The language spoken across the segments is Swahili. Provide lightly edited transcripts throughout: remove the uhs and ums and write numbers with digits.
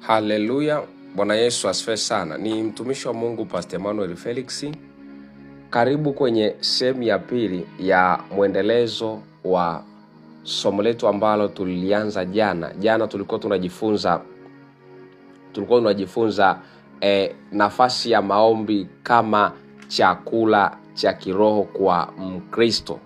Haleluya, Bwana Yesu asifiwe sana. Ni mtumishi wa Mungu Pastor Emmanuel Felix. Karibu kwenye sehemu ya pili ya mwendelezo wa somo letu ambalo tulianza jana. Jana tulikuwa tunajifunza nafasi ya maombi kama chakula cha kiroho kwa Mkristo.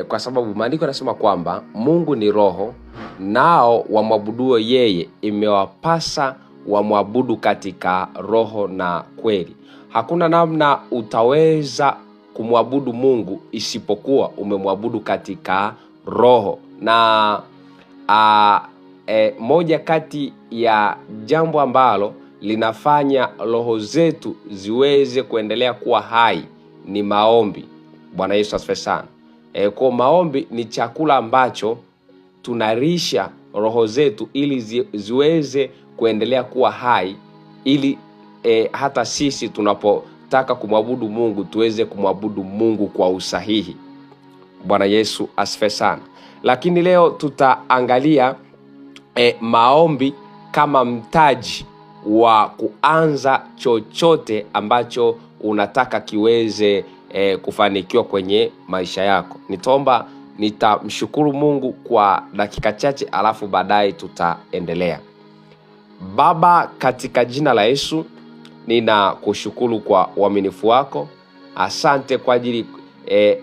Kwa sababu maandiko yanasema kwamba Mungu ni roho, nao wamwabuduo yeye imewapasa wamwabudu katika roho na kweli. Hakuna namna utaweza kumwabudu Mungu isipokuwa umemwabudu katika roho. Na moja kati ya jambo ambalo linafanya roho zetu ziweze kuendelea kuwa hai ni maombi. Bwana Yesu asifiwe sana. Kwa maombi ni chakula ambacho tunarisha roho zetu ili ziweze kuendelea kuwa hai, ili hata sisi tunapotaka kumwabudu Mungu tuweze kumwabudu Mungu kwa usahihi. Bwana Yesu asifiwe sana. Lakini leo tutaangalia maombi kama mtaji wa kuanza chochote ambacho unataka kiweze kufanikiwa kwenye maisha yako. Nitamshukuru Mungu kwa dakika chache, alafu baadaye tutaendelea. Baba, katika jina la Yesu ninakushukuru kwa uaminifu wako. Asante kwa ajili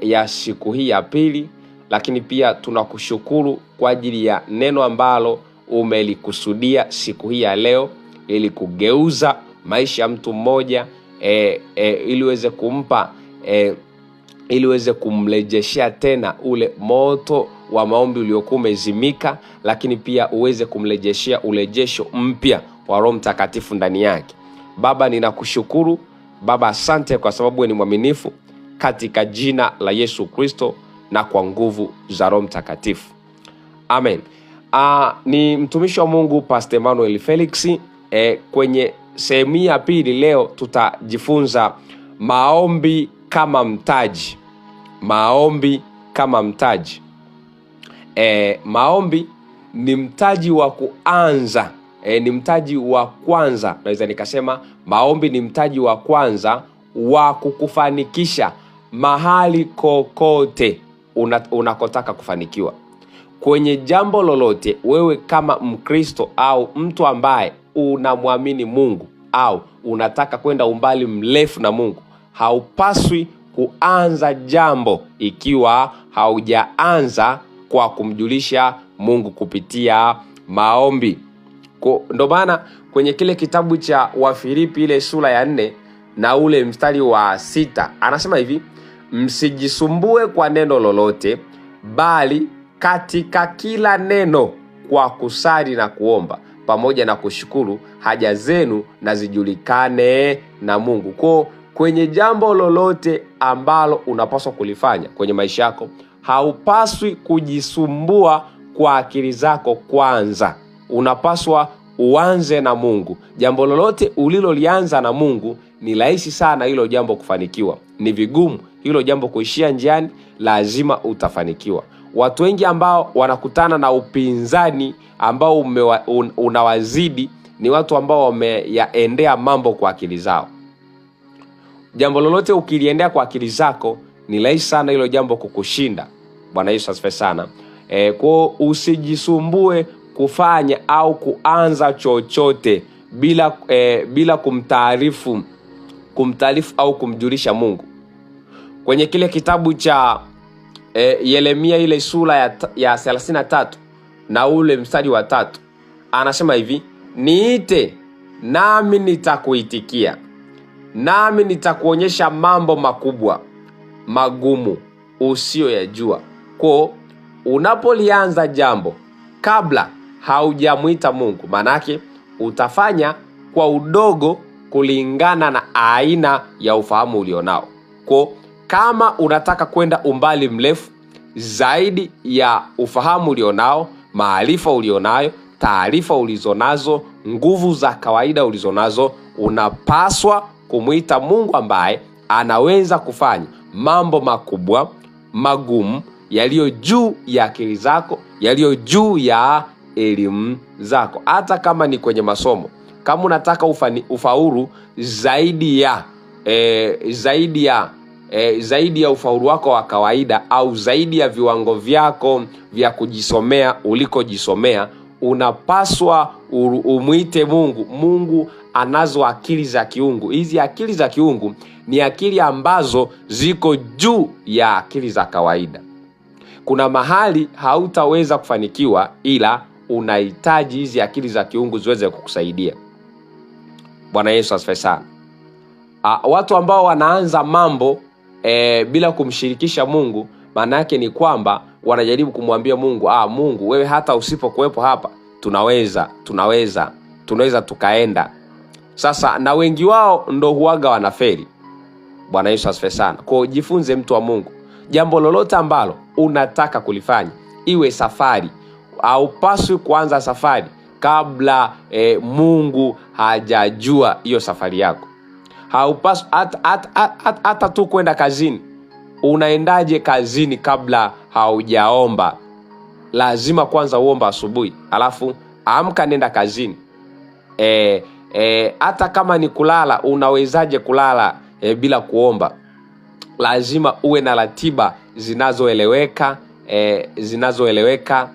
ya siku hii ya pili, lakini pia tunakushukuru kwa ajili ya neno ambalo umelikusudia siku hii ya leo ili kugeuza maisha ya mtu mmoja, ili uweze kumpa ili uweze kumrejeshea tena ule moto wa maombi uliokuwa umezimika, lakini pia uweze kumrejeshea urejesho mpya wa Roho Mtakatifu ndani yake. Baba, ninakushukuru. Baba, asante kwa sababu ni mwaminifu, katika jina la Yesu Kristo na kwa nguvu za Roho Mtakatifu. Amen. Ni mtumishi wa Mungu Pastor Emmanuel Felix. Kwenye sehemu ya pili leo tutajifunza maombi kama mtaji. Maombi kama mtaji. Maombi ni mtaji wa kuanza. Ni mtaji wa kwanza. Naweza nikasema maombi ni mtaji wa kwanza wa kukufanikisha mahali kokote unakotaka kufanikiwa. Kwenye jambo lolote, wewe kama Mkristo au mtu ambaye unamwamini Mungu au unataka kwenda umbali mrefu na Mungu, haupaswi kuanza jambo ikiwa haujaanza kwa kumjulisha Mungu kupitia maombi. Ndio maana kwenye kile kitabu cha Wafilipi ile sura ya 4 na ule mstari wa 6 anasema hivi: msijisumbue kwa neno lolote, bali katika kila neno kwa kusali na kuomba pamoja na kushukuru, haja zenu na zijulikane na Mungu. Kwenye jambo lolote ambalo unapaswa kulifanya kwenye maisha yako, haupaswi kujisumbua kwa akili zako kwanza. Unapaswa uanze na Mungu. Jambo lolote ulilolianza na Mungu, ni rahisi sana hilo jambo kufanikiwa. Ni vigumu hilo jambo kuishia njiani, lazima utafanikiwa. Watu wengi ambao wanakutana na upinzani ambao unawazidi ni watu ambao wameyaendea mambo kwa akili zao. Jambo lolote ukiliendea kwa akili zako, ni rahisi sana hilo jambo kukushinda. Bwana Yesu asifiwe sana. Kwa usijisumbue kufanya au kuanza chochote bila kumtaarifu au kumjulisha Mungu. Kwenye kile kitabu cha Yeremia ile sura ya 33 na ule mstari wa 3 anasema hivi: niite nami nitakuitikia, nami nitakuonyesha mambo makubwa magumu usiyoyajua. Kwa unapolianza jambo kabla haujamuita Mungu, manake utafanya kwa udogo kulingana na aina ya ufahamu ulionao. Kwa kama unataka kwenda umbali mrefu zaidi ya ufahamu ulionao, maarifa ulionayo, taarifa ulizonazo, nguvu za kawaida ulizonazo, unapaswa kumuita Mungu ambaye anaweza kufanya mambo makubwa magumu yaliyo juu ya akili zako, yaliyo juu ya elimu zako. Hata kama ni kwenye masomo, kama unataka ufaulu zaidi ya ufaulu wako wa kawaida, au zaidi ya viwango vyako vya kujisomea ulikojisomea, unapaswa umuite Mungu. Mungu anazo akili za kiungu. Hizi akili za kiungu ni akili ambazo ziko juu ya akili za kawaida. Kuna mahali hautaweza kufanikiwa, ila unahitaji hizi akili za kiungu ziweze kukusaidia. Bwana Yesu asifiwe sana. Watu ambao wanaanza mambo bila kumshirikisha Mungu, maana yake ni kwamba wanajaribu kumwambia Mungu, Mungu wewe hata usipokuwepo hapa tunaweza tukaenda. Sasa na wengi wao ndo huaga wanafeli. Bwana Yesu asifiwe sana. Kwa jifunze, mtu wa Mungu, jambo lolote ambalo unataka kulifanya, iwe safari, haupaswi kuanza safari kabla Mungu hajajua hiyo safari yako. Haupaswi hata tu kwenda kazini. Unaendaje kazini kabla haujaomba? Lazima kwanza uomba asubuhi, alafu amka nenda kazini. Hata kama ni kulala, unawezaje kulala bila kuomba? Lazima uwe na ratiba zinazoeleweka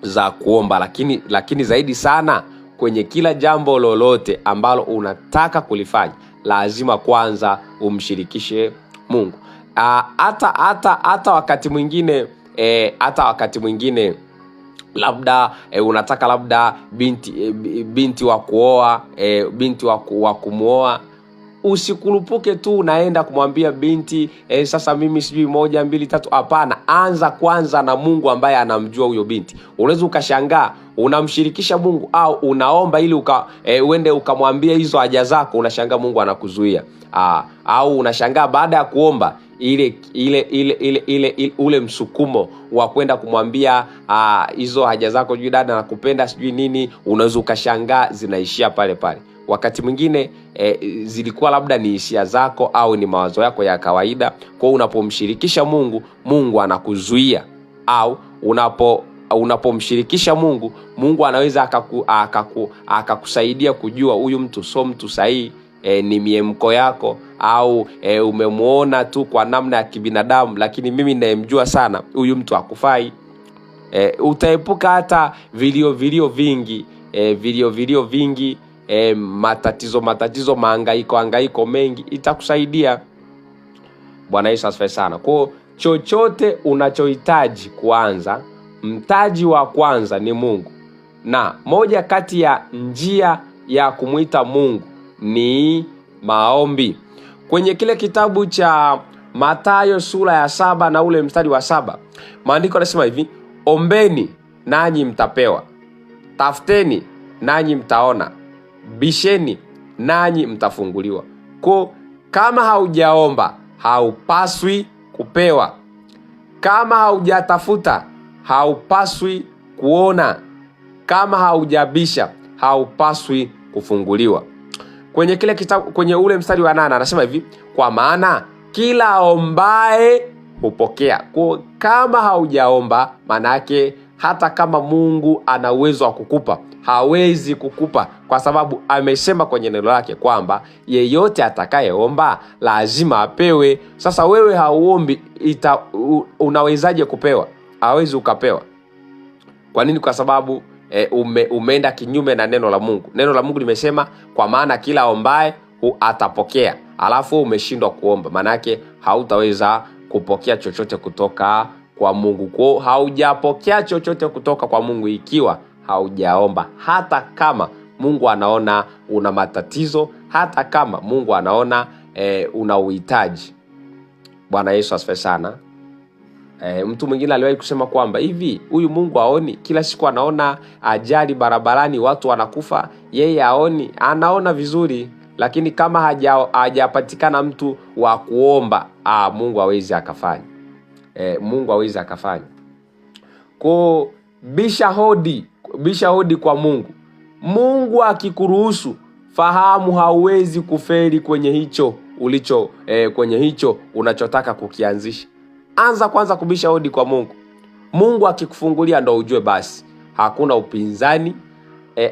za kuomba. Lakini zaidi sana, kwenye kila jambo lolote ambalo unataka kulifanya, lazima kwanza umshirikishe Mungu. Hata wakati mwingine labda unataka binti wa kuoa, binti wa kumuoa, usikurupuke tu unaenda kumwambia binti sasa mimi sijui 1 2 3. Hapana, anza kwanza na Mungu ambaye anamjua huyo binti. Unaweza ukashangaa unamshirikisha Mungu au unaomba ili uende ukamwambia hizo haja zako, unashangaa Mungu anakuzuia. Au unashangaa baada ya kuomba ule msukumo wa kwenda kumwambia hizo haja zako, juu dada nakupenda sijui nini, unaweza ukashangaa zinaishia pale pale. Wakati mwingine zilikuwa labda ni hisia zako au ni mawazo yako ya kawaida. Kwa unapomshirikisha Mungu, Mungu anakuzuia. Au unapomshirikisha Mungu, Mungu anaweza akakusaidia kujua huyu mtu sio mtu sahihi. Ni miemko yako, au umemuona tu kwa namna ya kibinadamu, lakini mimi ninayemjua sana huyu mtu hakufai. Utaepuka hata vilio vingi, matatizo, mahangaiko mengi. Itakusaidia. Bwana Yesu asifiwe sana. Kwa chochote unachohitaji kuanza, mtaji wa kwanza ni Mungu. Na moja kati ya njia ya kumuita Mungu ni maombi. Kwenye kile kitabu cha Mathayo sura ya 7 na ule mstari wa 7, maandiko yanasema hivi: ombeni nanyi mtapewa, tafuteni nanyi mtaona, bisheni nanyi mtafunguliwa. Kwa kama haujaomba, haupaswi kupewa. Kama haujatafuta, haupaswi kuona. Kama haujabisha, haupaswi kufunguliwa. Kwenye kile kitabu, kwenye ule mstari wa 8 anasema hivi: kwa maana kila ombaye hupokea. Kwa kama haujaomba, maana yake hata kama Mungu ana uwezo wa kukupa, hawezi kukupa, kwa sababu amesema kwenye neno lake kwamba yeyote atakayeomba lazima apewe. Sasa wewe hauombi, unawezaje kupewa? Hawezi ukapewa. Kwa nini? Kwa sababu umeenda kinyume na neno la Mungu. Neno la Mungu limesema kwa maana kila ombaye atapokea, alafu umeshindwa kuomba, maana yake hautaweza kupokea chochote kutoka kwa Mungu. Kwa haujapokea chochote kutoka kwa Mungu ikiwa haujaomba, hata kama Mungu anaona una matatizo, hata kama Mungu anaona una uhitaji. Bwana Yesu asifiwe sana. Mtu mwingine aliwahi kusema kwamba hivi, huyu Mungu aoni? Kila siku anaona ajali barabarani, watu wanakufa, yeye aoni? Anaona vizuri, lakini kama hajapatikana mtu wa kuomba, Mungu hawezi akafanya. Mungu hawezi akafanya. Kwa bisha hodi kwa Mungu. Mungu akikuruhusu, fahamu hauwezi kufeli kwenye hicho kwenye hicho unachotaka kukianzisha. Anza kwanza kubisha hodi kwa Mungu. Mungu akikufungulia ndo ujue basi hakuna upinzani.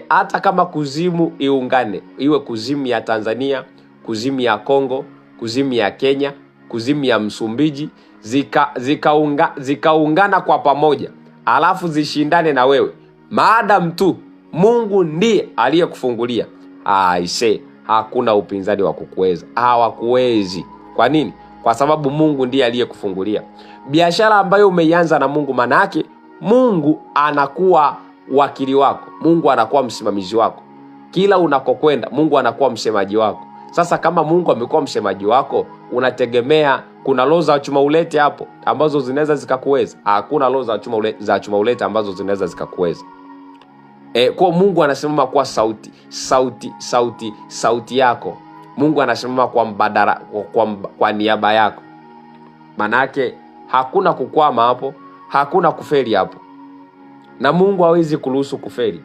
Hata kama kuzimu iungane, iwe kuzimu ya Tanzania, kuzimu ya Kongo, kuzimu ya Kenya, kuzimu ya Msumbiji, zikaungana kwa pamoja, alafu zishindane na wewe, maadamu tu Mungu ndiye aliyekufungulia, hakuna upinzani wa kukuweza. Hawakuwezi. Kwa nini? Kwa sababu Mungu ndiye aliyekufungulia. Biashara ambayo umeianza na Mungu, manake Mungu anakuwa wakili wako, Mungu anakuwa msimamizi wako. Kila unakokwenda Mungu anakuwa msemaji wako. Sasa kama Mungu amekuwa msemaji wako, unategemea kuna roho za chuma ulete hapo ambazo zinaweza zikakuweza? Hakuna roho za chuma ulete ambazo zinaweza zikakuweza. Kwa Mungu anasimama kwa sauti yako. Mungu anasimama kwa mbadala, kwa niaba yako. Manake hakuna kukwama hapo, hakuna kufeli hapo. Na Mungu hawezi kuruhusu kufeli.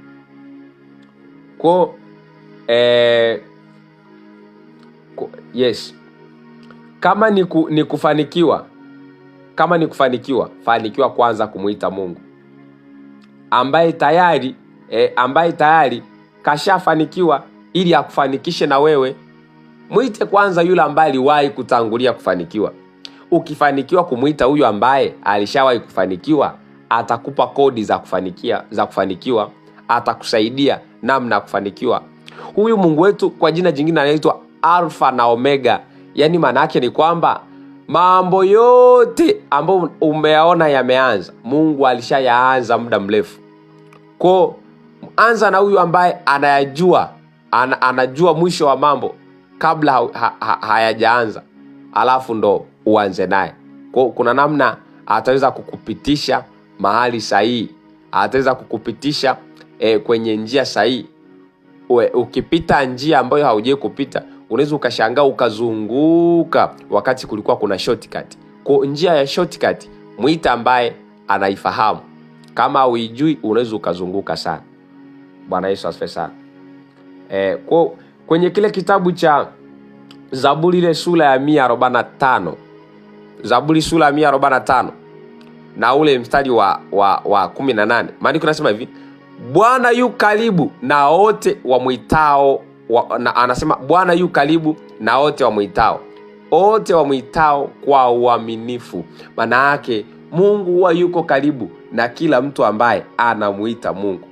Yes. Kama ni kufanikiwa, fanikiwa kwanza kumuita Mungu ambaye tayari kashafanikiwa, ili akufanikishe na wewe. Muite kwanza yule ambaye aliwahi kutangulia kufanikiwa. Ukifanikiwa kumuita huyu ambaye alishawahi kufanikiwa, atakupa kodi za kufanikiwa, atakusaidia namna ya kufanikiwa. Huyu Mungu wetu kwa jina jingine anaitwa Alfa na Omega. Yaani maana yake ni kwamba mambo yote ambayo umeyaona yameanza, Mungu alishayaanza muda mrefu. Kwa anza na huyu ambaye anajua mwisho wa mambo kabla hayajaanza, alafu ndo uanze naye. Kwa kuna namna ataweza kukupitisha mahali sahihi, ataweza kukupitisha kwenye njia sahihi. Ukipita njia ambayo haujai kupita, unaweza ukashangaa ukazunguka wakati kulikuwa kuna shortcut. Kwa njia ya shortcut, muita ambaye anaifahamu. Kama huijui, unaweza ukazunguka sana. Bwana Yesu asifiwe sana. Kwenye kile kitabu cha Zaburi ile sura ya 145, Zaburi sura ya 145 na ule mstari wa 18, maandiko yanasema hivi: Bwana yu karibu na wote wamuitao, anasema Bwana yu karibu na wote wamuitao kwa uaminifu. Maana yake Mungu huwa yuko karibu na kila mtu ambaye anamuita Mungu.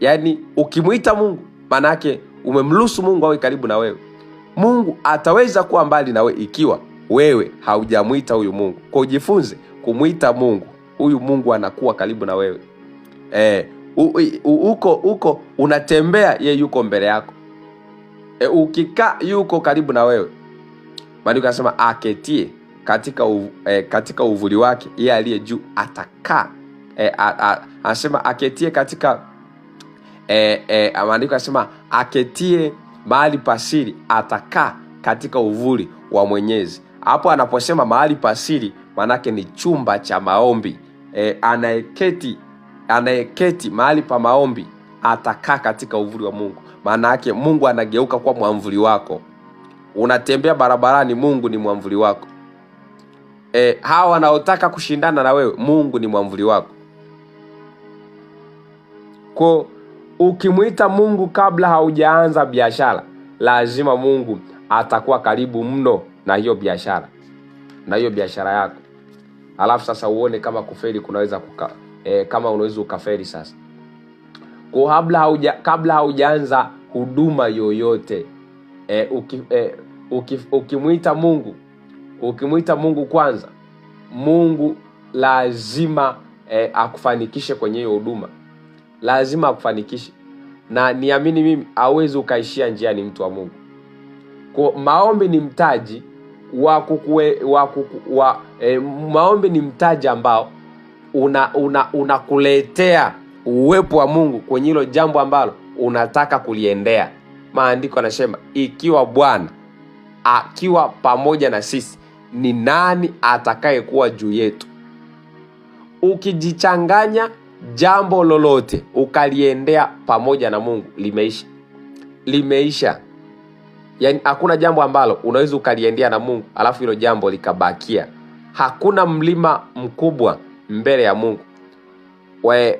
Yani ukimuita Mungu, maana yake umemruhusu Mungu awe karibu na wewe. Mungu ataweza kuwa mbali na wewe ikiwa wewe haujamuita huyu Mungu. Kwa ujifunze kumuita Mungu. Huyu Mungu anakuwa karibu na wewe. Uko unatembea, yeye yuko mbele yako. Ukikaa yuko karibu na wewe. Maandiko yanasema aketie katika uvuli wake, yeye aliye juu atakaa. Anasema aketie katika maandiko yanasema aketie mahali pasiri, atakaa katika uvuli wa Mwenyezi. Hapo anaposema mahali pasiri, manake ni chumba cha maombi. Anayeketi mahali pa maombi atakaa katika uvuli wa Mungu. Maana yake Mungu anageuka kwa mwamvuli wako. Unatembea barabarani, Mungu ni mwamvuli wako. Hawa wanaotaka kushindana na wewe, Mungu ni mwamvuli wako. Kwa ukimuita Mungu kabla haujaanza biashara, lazima Mungu atakuwa karibu mno na hiyo biashara yako. Alafu sasa uone kama kufeli kunaweza kama unaweza ukafeli sasa. Kwa kabla haujaanza huduma yoyote, ukimuita Mungu kwanza, Mungu lazima akufanikishe kwenye hiyo huduma. Lazima akufanikishe. Na niamini mimi, hauwezi ukaishia njiani mtu wa Mungu. Kwa maombi ni mtaji maombi ni mtaji ambao unakuletea uwepo wa Mungu kwenye hilo jambo ambalo unataka kuliendea. Maandiko yanasema ikiwa Bwana akiwa pamoja na sisi, ni nani atakayekuwa juu yetu? Ukijichanganya jambo lolote ukaliendea pamoja na Mungu, limeisha. Yani hakuna jambo ambalo unaweza ukaliendea na Mungu alafu hilo jambo likabakia. Hakuna mlima mkubwa mbele ya Mungu.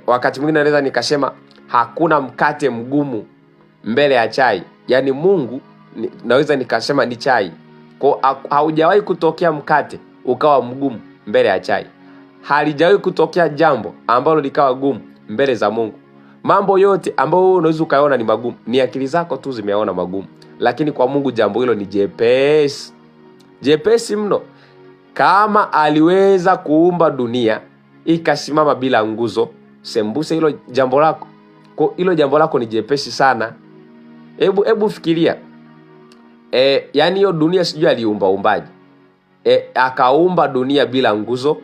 Wakati mwingine naweza nikasema hakuna mkate mgumu mbele ya chai. Yaani Mungu naweza nikasema ni chai. Kwa haujawahi kutokea mkate ukawa mgumu mbele ya chai. Halijawahi kutokea jambo ambalo likawa gumu mbele za Mungu. Mambo yote ambayo unaweza ukaona ni magumu, ni akili zako tu zimeona magumu. Lakini kwa Mungu jambo hilo ni jepesi. Jepesi mno. Kama aliweza kuumba dunia ikasimama bila nguzo, sembuse hilo jambo lako. Kwa hilo jambo lako ni jepesi sana. Hebu fikiria. Yani hiyo dunia sijui aliumba umbaji. Akaumba dunia bila nguzo.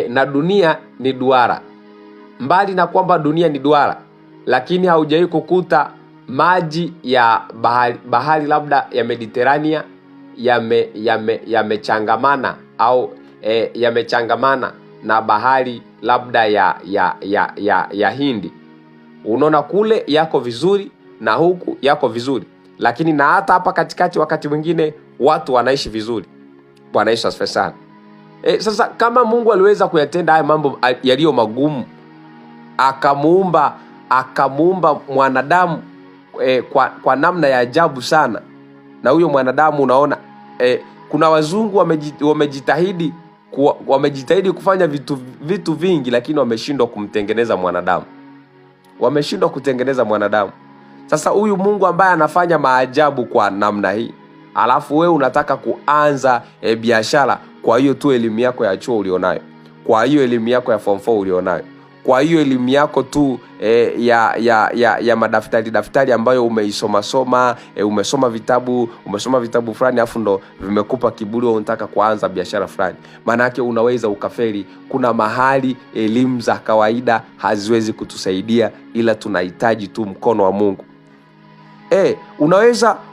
Na dunia ni duara. Mbali na kwamba dunia ni duara, lakini haujawahi kukuta maji ya bahari labda ya Mediterania yamechangamana au yamechangamana na bahari labda ya Hindi. Unaona kule yako vizuri na huku yako vizuri, lakini na hata hapa katikati wakati mwingine watu wanaishi vizuri. Bwana Yesu asifiwe sana. Sasa kama Mungu aliweza kuyatenda haya mambo yaliyo magumu, akamuumba mwanadamu kwa namna ya ajabu sana, na huyo mwanadamu unaona kuna wazungu wamejitahidi kufanya vitu vingi, lakini wameshindwa kumtengeneza mwanadamu. Wameshindwa kutengeneza mwanadamu. Sasa huyu Mungu ambaye anafanya maajabu kwa namna hii, alafu wewe unataka kuanza biashara kwa hiyo tu elimu yako ya chuo ulionayo, kwa hiyo elimu yako ya form 4 ulionayo, kwa hiyo elimu yako tu ya madaftari ambayo umesoma vitabu fulani, afu ndo vimekupa kiburi unataka kuanza biashara fulani. Maana yake unaweza ukafeli. Kuna mahali elimu za kawaida haziwezi kutusaidia, ila tunahitaji tu mkono wa Mungu.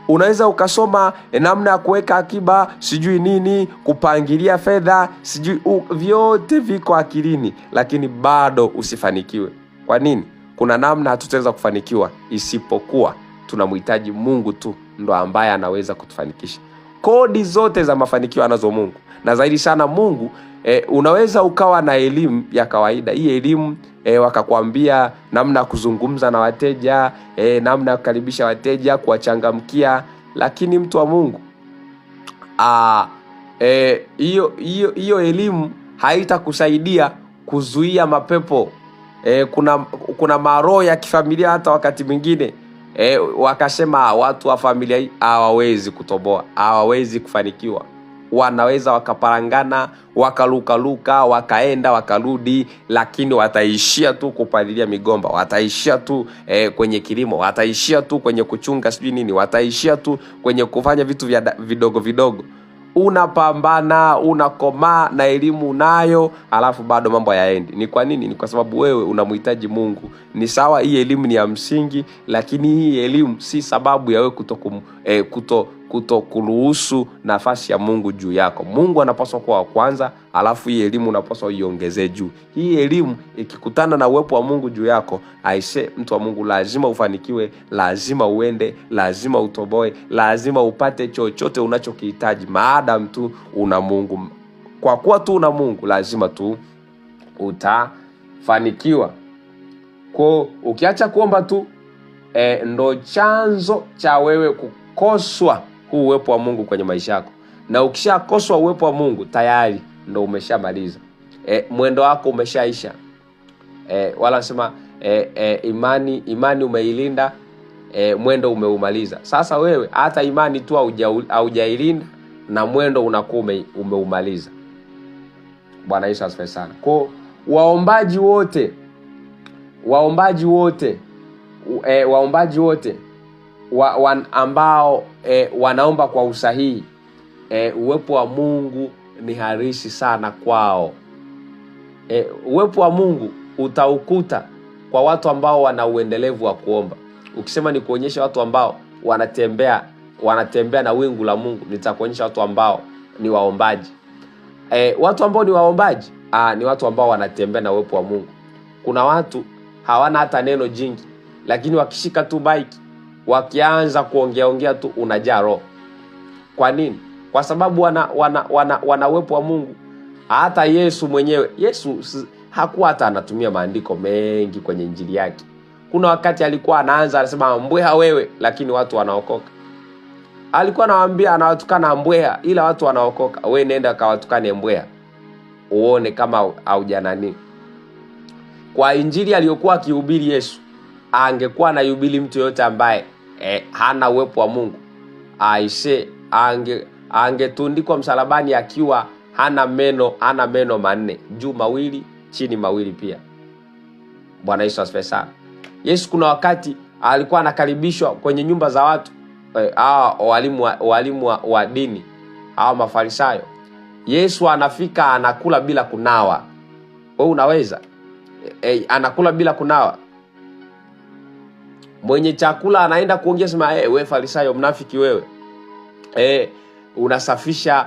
Unaweza ukasoma namna ya kuweka akiba, sijui nini, kupangilia fedha, sijui vyote viko akilini, lakini bado usifanikiwe. Kwa nini? Kuna namna hatutaweza kufanikiwa isipokuwa tunamhitaji Mungu tu, ndo ambaye anaweza kutufanikisha. Kodi zote za mafanikio anazo Mungu, na zaidi sana Mungu. Unaweza ukawa na elimu ya kawaida. Hii elimu wakakwambia namna ya kuzungumza na wateja, namna ya kukaribisha wateja, kuwachangamkia, lakini mtu wa Mungu, hiyo elimu haitakusaidia kuzuia mapepo. Kuna maroho ya kifamilia hata wakati mwingine wakasema watu wa familia hii hawawezi kutoboa, hawawezi kufanikiwa. Wanaweza wakaparangana, wakaluka, wakaenda wakarudi, lakini wataishia tu kupalilia migomba, wataishia tu kwenye kilimo, wataishia tu kwenye kuchunga sijui nini, wataishia tu kwenye kufanya vitu vidogo vidogo. Unapambana, unakomaa na elimu unayo, alafu bado mambo hayaendi. Ni kwa nini? Ni kwa sababu wewe unamhitaji Mungu. Ni sawa, hii elimu ni ya msingi, lakini hii elimu si sababu ya wewe kuruhusu nafasi ya Mungu juu yako. Mungu anapaswa kuwa wa kwanza, alafu hii elimu unapaswa iongezee juu. Hii elimu ikikutana na uwepo wa Mungu juu yako, mtu wa Mungu, lazima ufanikiwe, lazima uende, lazima utoboe, lazima upate chochote unachokihitaji, maadamu tu una Mungu. Kwa kuwa tu una Mungu, lazima tu utafanikiwa. Kwa ukiacha kuomba tu, ndo chanzo cha wewe kukoswa huu uwepo wa Mungu kwenye maisha yako. Na ukishakoswa uwepo wa Mungu, tayari ndo umeshamaliza. Mwendo wako umeshaisha. Wala sema imani umeilinda, mwendo umeumaliza. Sasa wewe hata imani tu haujailinda na mwendo unakuwa umeumaliza. Bwana Yesu asifiwe sana. Kwa waombaji wote ambao wanaomba kwa usahihi, uwepo wa Mungu ni harisi sana kwao. Uwepo wa Mungu utaukuta kwa watu ambao wana uendelevu wa kuomba. Ukisema ni kuonyesha watu ambao wanatembea na wingu la Mungu, nitakuonyesha watu ambao ni waombaji. Watu ambao ni waombaji ni watu ambao wanatembea na uwepo wa Mungu. Kuna watu hawana hata neno jingi, lakini wakishika tu bike, wakianza kuongea tu unajaa roho. Kwa nini? Kwa sababu wana uwepo wa Mungu. Hata Yesu mwenyewe, Yesu hakuwa hata anatumia maandiko mengi kwenye injili yake. Kuna wakati alikuwa anaanza anasema mbweha wewe, lakini watu wanaokoka. Alikuwa anawaambia, anawatukana mbweha, ila watu wanaokoka. Wewe nenda kawatukane mbweha uone kama haujanani. Kwa injili aliyokuwa akihubiri Yesu, angekuwa anahubiri mtu yote ambaye hana uwepo wa Mungu, angetundikwa msalabani akiwa hana meno manne, juu mawili, chini mawili pia. Bwana Yesu asifiwe sana. Yesu kuna wakati alikuwa anakaribishwa kwenye nyumba za watu, walimu wa dini, Mafarisayo. Yesu anafika anakula bila kunawa. Wewe unaweza? Anakula bila kunawa. Mwenye chakula anaenda kuongea sema, wewe Farisayo mnafiki wewe. Unasafisha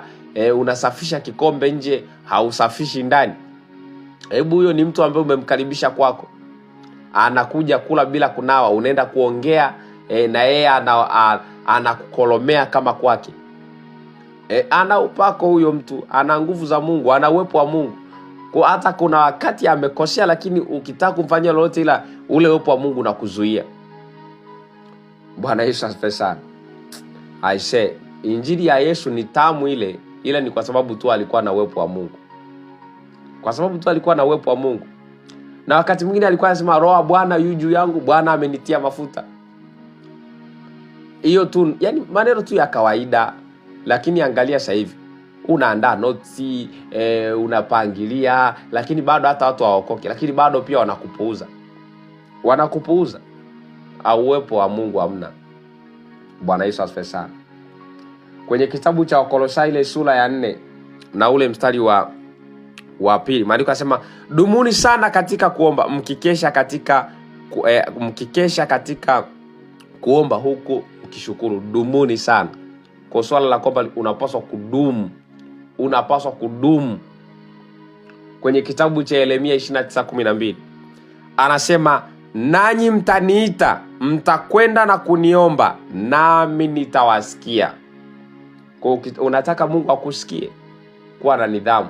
kikombe nje, hausafishi ndani. Hebu huyo ni mtu ambaye umemkaribisha kwako. Anakuja kula bila kunawa, unaenda kuongea na yeye anakukolomea kama kwake. Ana upako huyo mtu, ana nguvu za Mungu, ana uwepo wa Mungu. Kwa hata kuna wakati amekosea, lakini ukitaka kumfanyia lolote, ila ule uwepo wa Mungu unakuzuia. Bwana Yesu asifiwe sana. Injili ya Yesu ni tamu ila ni kwa sababu tu alikuwa na uwepo wa Mungu. Kwa sababu tu alikuwa na uwepo wa Mungu. Na wakati mwingine alikuwa anasema Roho wa Bwana yu juu yangu, Bwana amenitia mafuta. Hiyo tu, yani maneno tu ya kawaida. Lakini angalia sasa hivi, unaandaa notes, unapangilia, lakini bado hata watu hawaokoki, lakini bado pia wanakupuuza. Uwepo wa Mungu hamna. Bwana Yesu asifiwe sana. Kwenye kitabu cha Wakolosai ile sura ya 4 na ule mstari wa 2, maandiko yanasema dumuni sana katika kuomba, mkikesha katika kuomba huku mkishukuru. Dumuni sana. Kwa swala la kwamba unapaswa kudumu. Kwenye kitabu cha Yeremia 29:12 anasema, nanyi mtaniita, mtakwenda na kuniomba, nami nitawasikia. Kwa unataka Mungu akusikie, kuwa na nidhamu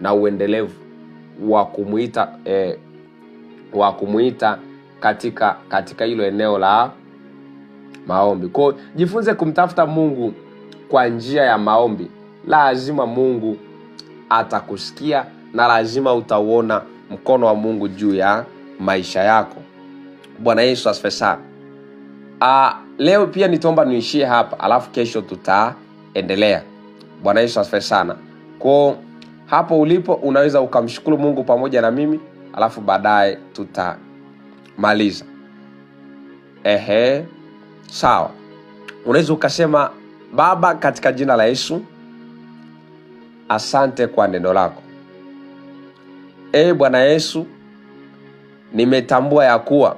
na uendelevu wa kumuita katika hilo eneo la maombi. Kwa jifunze kumtafuta Mungu kwa njia ya maombi. Lazima Mungu atakusikia na lazima utauona mkono wa Mungu juu ya maisha yako. Bwana Yesu asifiwe sana. Leo pia nitaomba niishie hapa, alafu kesho tutaendelea. Bwana Yesu asifiwe sana. Kwa hapo ulipo unaweza ukamshukuru Mungu pamoja na mimi, alafu baadaye tutamaliza. Sawa. Unaweza ukasema, Baba, katika jina la Yesu, asante kwa neno lako. Bwana Yesu, nimetambua ya kuwa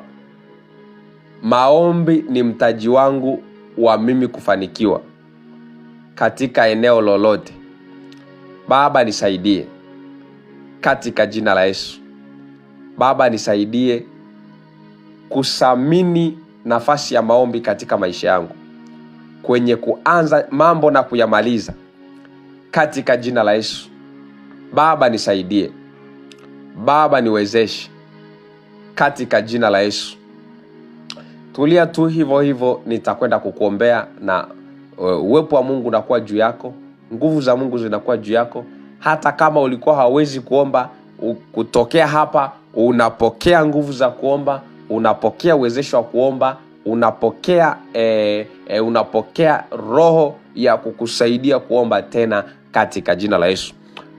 maombi ni mtaji wangu wa mimi kufanikiwa katika eneo lolote. Baba, nisaidie katika jina la Yesu. Baba, nisaidie kusamini nafasi ya maombi katika maisha yangu, kwenye kuanza mambo na kuyamaliza katika jina la Yesu. Baba, nisaidie. Baba, niwezeshe katika jina la Yesu. Tulia tu hivyo, nitakwenda kukuombea na uwepo wa Mungu unakuwa juu yako, nguvu za Mungu zinakuwa juu yako. Hata kama ulikuwa hauwezi kuomba, kutokea hapa unapokea nguvu za kuomba, unapokea uwezesho wa kuomba, unapokea roho ya kukusaidia kuomba tena katika jina la Yesu.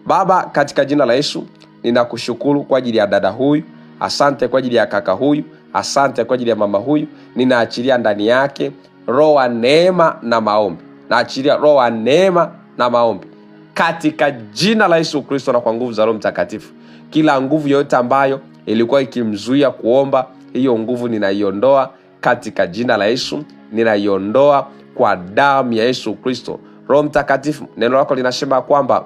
Baba, katika jina la Yesu, ninakushukuru kwa ajili ya dada huyu. Asante kwa ajili ya kaka huyu. Asante kwa ajili ya mama huyu. Ninaachilia ndani yake roho wa neema na maombi. Naachilia roho wa neema na maombi katika jina la Yesu Kristo, na kwa nguvu za Roho Mtakatifu. Kila nguvu yoyote ambayo ilikuwa ikimzuia kuomba, hiyo nguvu ninaiondoa katika jina la Yesu. Ninaiondoa kwa damu ya Yesu Kristo. Roho Mtakatifu, neno lako linasema kwamba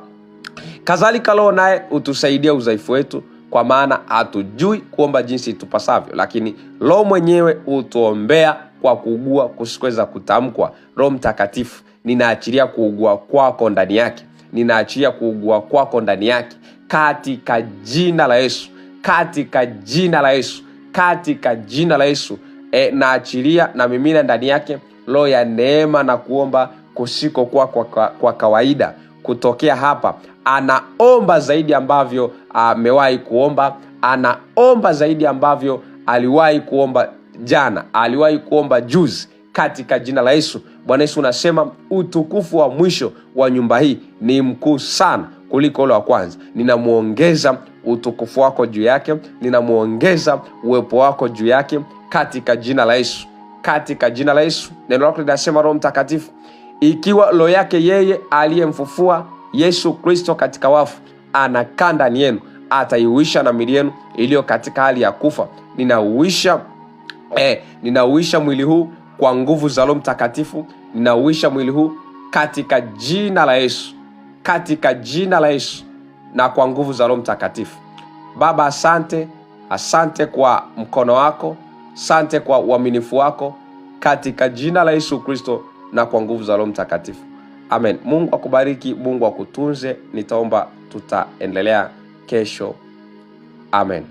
kadhalika Roho naye utusaidia udhaifu wetu, kwa maana hatujui kuomba jinsi tupasavyo, lakini Roho mwenyewe utuombea kwa kuugua kusikweza kutamkwa. Roho Mtakatifu, ninaachilia kuugua kwako ndani yake. ninaachia kuugua kwako ndani yake katika jina la Yesu, katika jina la Yesu, katika jina la Yesu. Naachilia na mimina ndani yake roho ya neema na kuomba kusiko kwa kawaida. Kutokea hapa anaomba zaidi ambavyo amewahi kuomba, anaomba zaidi ambavyo aliwahi kuomba jana, aliwahi kuomba juzi, katika jina la Yesu. Bwana Yesu, unasema utukufu wa mwisho wa nyumba hii ni mkuu sana kuliko ule wa kwanza. Ninamuongeza utukufu wako juu yake, ninamuongeza uwepo wako juu yake katika jina la Yesu, katika jina la Yesu. Neno lako linasema Roho Mtakatifu, ikiwa roho yake yeye aliyemfufua Yesu Kristo katika wafu anakaa ndani yenu, ataiuisha na miili yenu iliyo katika hali ya kufa. Ninauisha mwili huu kwa nguvu za Roho Mtakatifu. Ninauisha mwili huu katika jina la Yesu, katika jina la Yesu, na kwa nguvu za Roho Mtakatifu. Baba, asante kwa mkono wako, asante kwa uaminifu wako, katika jina la Yesu Kristo na kwa nguvu za Roho Mtakatifu. Amen. Mungu akubariki, Mungu akutunze. Nitaomba tutaendelea kesho. Amen.